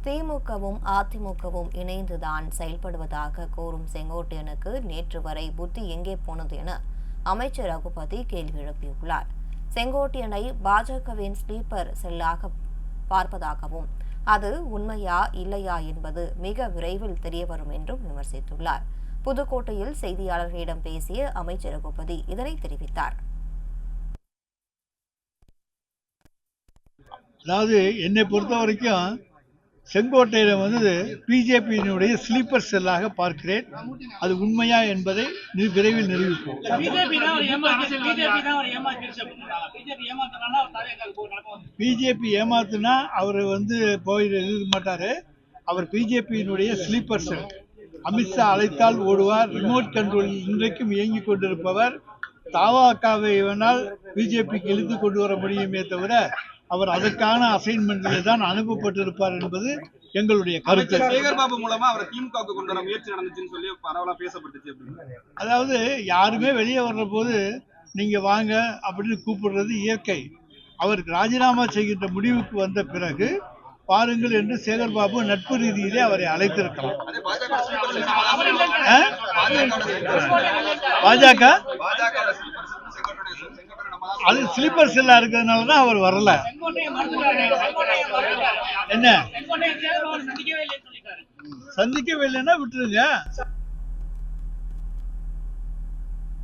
திமுகவும் அதிமுகவும் இணைந்துதான் செயல்படுவதாக கூறும் செங்கோட்டையனுக்கு நேற்று வரை புத்தி எங்கே போனது என அமைச்சர் ரகுபதி கேள்வி எழுப்பியுள்ளார். செங்கோட்டையனை பாஜகவின் ஸ்லீப்பர் செல்லாக பார்ப்பதாகவும் அது உண்மையா இல்லையா என்பது மிக விரைவில் தெரியவரும் என்றும் விமர்சித்துள்ளார். புதுக்கோட்டையில் செய்தியாளர்களிடம் பேசிய அமைச்சர் ரகுபதி இதனை தெரிவித்தார். அதாவது என்னை பொறுத்த வரைக்கும் செங்கோட்டையில பிஜேபியினுடைய ஸ்லீப்பர் செல்லாக பார்க்கிறேன். அது உண்மையா என்பதை விரைவில் நிரூபிப்போம். பிஜேபி ஏமாத்துனா அவர் போயிருக்க மாட்டாரு. அவர் பிஜேபியினுடைய ஸ்லீப்பர் செல். அமித்ஷா அழைத்தால் ஓடுவார். ரிமோட் கண்ட்ரோலில் இன்றைக்கும் இயங்கிக் கொண்டிருப்பவர். தவாகாவை வேணால் பிஜேபிக்கு இழுத்து கொண்டு வர முடியுமே தவிர அவர் அதற்கான அசைன்மெண்டில் தான் அனுப்பப்பட்டிருப்பார் என்பது எங்களுடைய கருத்து. சேகர்பாபு மூலமா அவர் திமுகவுக்கு கொண்டு வர முயற்சி நடந்துச்சுன்னு சொல்லி பரவலா பேசப்பட்டுச்சு. அதாவது யாருமே வெளியே வர்ற போது நீங்க வாங்க அப்படின்னு கூப்பிடுறது இயற்கை. அவருக்கு ராஜினாமா செய்கின்ற முடிவுக்கு வந்த பிறகு பாருங்கள் என்று சேகர்பாபு நட்பு ரீதியிலே அவரை அழைத்திருக்கலாம். பாஜக அது ஸ்லீப்பர் செல்லா இருக்கிறதுனால தான் அவர் வரல. என்ன சந்திக்கவே இல்லைன்னா விட்டுருங்க.